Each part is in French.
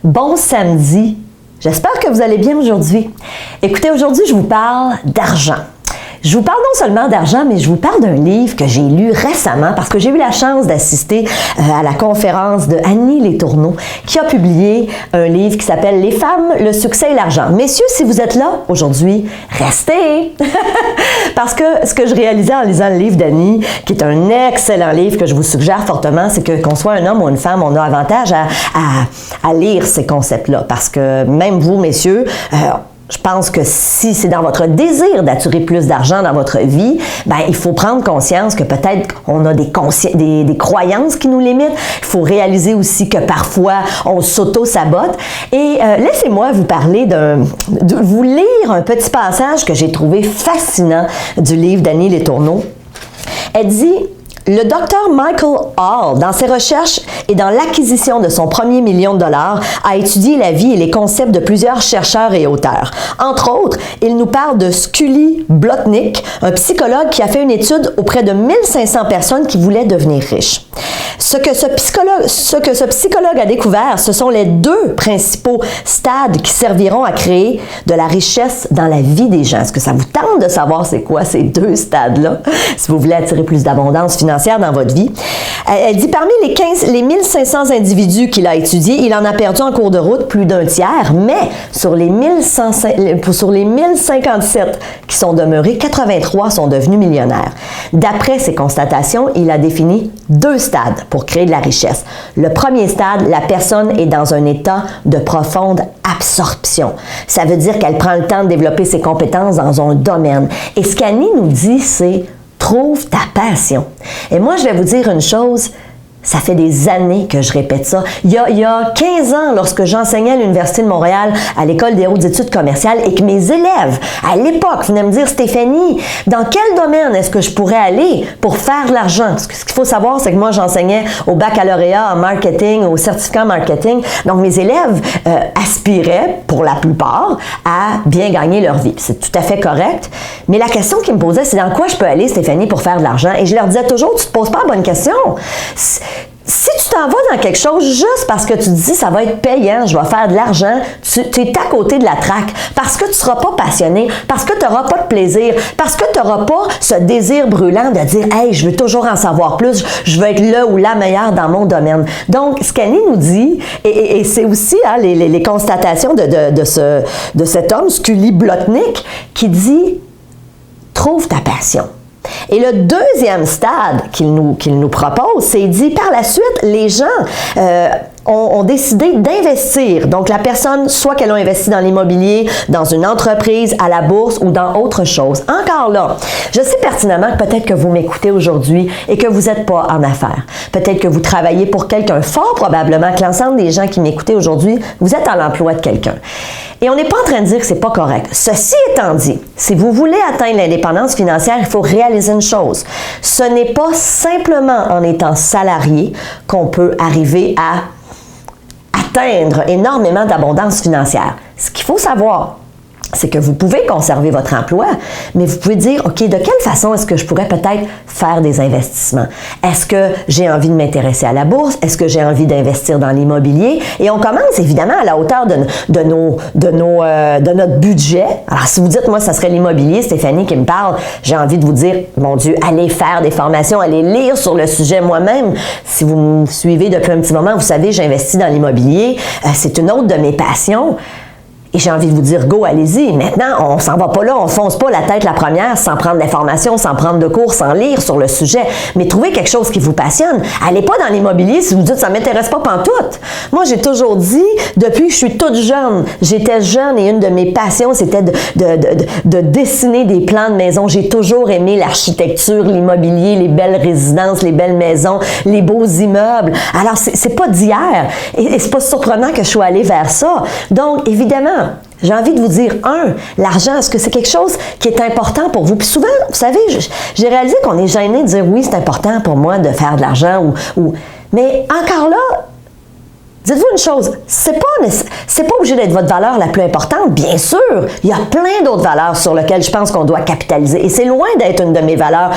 Bon samedi. J'espère que vous allez bien aujourd'hui. Écoutez, aujourd'hui, je vous parle d'argent. Je vous parle non seulement d'argent, mais je vous parle d'un livre que j'ai lu récemment parce que j'ai eu la chance d'assister à la conférence de Annie Letourneau qui a publié un livre qui s'appelle « Les femmes, le succès et l'argent ». Messieurs, si vous êtes là aujourd'hui, restez! Parce que ce que je réalisais en lisant le livre d'Annie, qui est un excellent livre que je vous suggère fortement, c'est que qu'on soit un homme ou une femme, on a avantage à lire ces concepts-là. Parce que même vous, messieurs, je pense que si c'est dans votre désir d'attirer plus d'argent dans votre vie, ben il faut prendre conscience que peut-être on a des croyances qui nous limitent. Il faut réaliser aussi que parfois on s'auto-sabote. Et laissez-moi vous parler de vous lire un petit passage que j'ai trouvé fascinant du livre d'Annie Letourneau. Elle dit: le docteur Michael Hall, dans ses recherches et dans l'acquisition de son premier $1 million, a étudié la vie et les concepts de plusieurs chercheurs et auteurs. Entre autres, il nous parle de Scully Blotnick, un psychologue qui a fait une étude auprès de 1500 personnes qui voulaient devenir riches. Ce que ce psychologue a découvert, ce sont les deux principaux stades qui serviront à créer de la richesse dans la vie des gens. Est-ce que ça vous tente de savoir c'est quoi ces deux stades-là, si vous voulez attirer plus d'abondance financière dans votre vie? Elle dit, parmi les 1500 individus qu'il a étudiés, il en a perdu en cours de route plus d'un tiers, mais sur les 1057 qui sont demeurés, 83 sont devenus millionnaires. D'après ces constatations, il a défini deux stades pour créer de la richesse. Le premier stade, la personne est dans un état de profonde absorption. Ça veut dire qu'elle prend le temps de développer ses compétences dans un domaine. Et ce qu'Annie nous dit, c'est « trouve ta passion ». Et moi, je vais vous dire une chose, ça fait des années que je répète ça. Il y a 15 ans, lorsque j'enseignais à l'Université de Montréal, à l'École des hautes études commerciales, et que mes élèves, à l'époque, venaient me dire « Stéphanie, dans quel domaine est-ce que je pourrais aller pour faire de l'argent? » Ce qu'il faut savoir, c'est que moi, j'enseignais au baccalauréat en marketing, au certificat en marketing. Donc, mes élèves aspiraient, pour la plupart, à bien gagner leur vie. C'est tout à fait correct. Mais la question qu'ils me posaient, c'est dans quoi je peux aller, Stéphanie, pour faire de l'argent? Et je leur disais toujours, tu te poses pas la bonne question. Si tu t'en vas dans quelque chose juste parce que tu te dis ça va être payant, je vais faire de l'argent, tu es à côté de la traque parce que tu ne seras pas passionné, parce que tu n'auras pas de plaisir, parce que tu n'auras pas ce désir brûlant de dire « Hey, je veux toujours en savoir plus, je veux être le ou la meilleure dans mon domaine. » Donc, ce qu'Annie nous dit, et c'est aussi les constatations de cet homme, Scully Blotnick, qui dit « Trouve ta passion ». Et le deuxième stade qu'il nous propose, c'est dit par la suite, les gens ont décidé d'investir. Donc, la personne, soit qu'elle a investi dans l'immobilier, dans une entreprise, à la bourse ou dans autre chose. Encore là, je sais pertinemment que peut-être que vous m'écoutez aujourd'hui et que vous n'êtes pas en affaires. Peut-être que vous travaillez pour quelqu'un. Fort probablement que l'ensemble des gens qui m'écoutent aujourd'hui, vous êtes à l'emploi de quelqu'un. Et on n'est pas en train de dire que c'est pas correct. Ceci étant dit, si vous voulez atteindre l'indépendance financière, il faut réaliser une chose. Ce n'est pas simplement en étant salarié qu'on peut arriver à atteindre énormément d'abondance financière. Ce qu'il faut savoir, c'est que vous pouvez conserver votre emploi, mais vous pouvez dire, OK, de quelle façon est-ce que je pourrais peut-être faire des investissements? Est-ce que j'ai envie de m'intéresser à la bourse? Est-ce que j'ai envie d'investir dans l'immobilier? Et on commence évidemment à la hauteur de notre budget. Alors, si vous dites, moi, ça serait l'immobilier, Stéphanie qui me parle, j'ai envie de vous dire, mon Dieu, allez faire des formations, allez lire sur le sujet moi-même. Si vous me suivez depuis un petit moment, vous savez, j'investis dans l'immobilier. C'est une autre de mes passions. Et j'ai envie de vous dire, go, allez-y. Maintenant, on s'en va pas là, on fonce pas la tête la première sans prendre d'informations, sans prendre de cours, sans lire sur le sujet. Mais trouvez quelque chose qui vous passionne. Allez pas dans l'immobilier si vous dites, ça m'intéresse pas pantoute. Moi, j'ai toujours dit, depuis que je suis toute jeune, j'étais jeune et une de mes passions, c'était de dessiner des plans de maison. J'ai toujours aimé l'architecture, l'immobilier, les belles résidences, les belles maisons, les beaux immeubles. Alors, c'est pas d'hier. Et c'est pas surprenant que je sois allée vers ça. Donc, évidemment, j'ai envie de vous dire, l'argent, est-ce que c'est quelque chose qui est important pour vous? Puis souvent, vous savez, j'ai réalisé qu'on est gêné de dire, oui, c'est important pour moi de faire de l'argent, mais encore là, Dites-vous une chose, c'est pas obligé d'être votre valeur la plus importante, bien sûr. Il y a plein d'autres valeurs sur lesquelles je pense qu'on doit capitaliser. Et c'est loin d'être une de mes valeurs.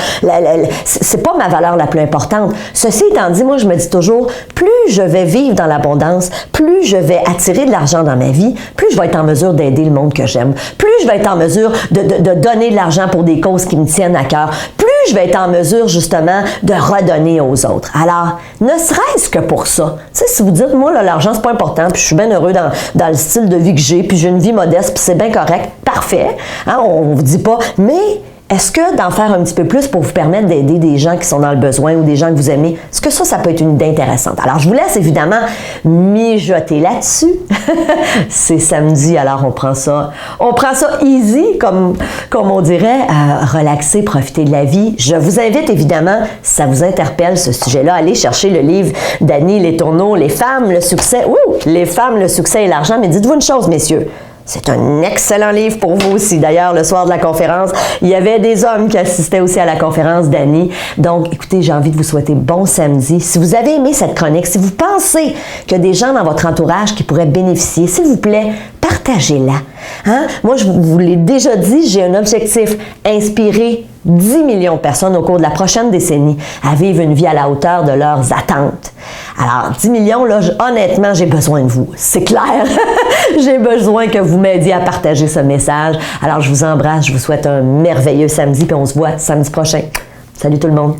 C'est pas ma valeur la plus importante. Ceci étant dit, moi, je me dis toujours, plus je vais vivre dans l'abondance, plus je vais attirer de l'argent dans ma vie, plus je vais être en mesure d'aider le monde que j'aime, plus je vais être en mesure de donner de l'argent pour des causes qui me tiennent à cœur, plus je vais être en mesure, justement, de redonner aux autres. Alors, ne serait-ce que pour ça. Tu sais, si vous dites, moi, là, l'argent, c'est pas important, puis je suis bien heureux dans le style de vie que j'ai, puis j'ai une vie modeste, puis c'est bien correct, parfait. Hein, on vous dit pas, mais est-ce que d'en faire un petit peu plus pour vous permettre d'aider des gens qui sont dans le besoin ou des gens que vous aimez, est-ce que ça peut être une idée intéressante? Alors, je vous laisse évidemment mijoter là-dessus. C'est samedi, alors on prend ça easy, comme on dirait, relaxer, profiter de la vie. Je vous invite évidemment, si ça vous interpelle ce sujet-là, à aller chercher le livre d'Annie Letourneau, Les femmes, le succès. Ouh! Les femmes, le succès et l'argent. Mais dites-vous une chose, messieurs. C'est un excellent livre pour vous aussi. D'ailleurs, le soir de la conférence, il y avait des hommes qui assistaient aussi à la conférence d'Annie. Donc, écoutez, j'ai envie de vous souhaiter bon samedi. Si vous avez aimé cette chronique, si vous pensez qu'il y a des gens dans votre entourage qui pourraient bénéficier, s'il vous plaît, partagez-la. Hein? Moi, je vous l'ai déjà dit, j'ai un objectif, inspirer 10 millions de personnes au cours de la prochaine décennie à vivre une vie à la hauteur de leurs attentes. Alors, 10 millions, là, honnêtement, j'ai besoin de vous. C'est clair. J'ai besoin que vous m'aidiez à partager ce message. Alors, je vous embrasse, je vous souhaite un merveilleux samedi, puis on se voit samedi prochain. Salut tout le monde.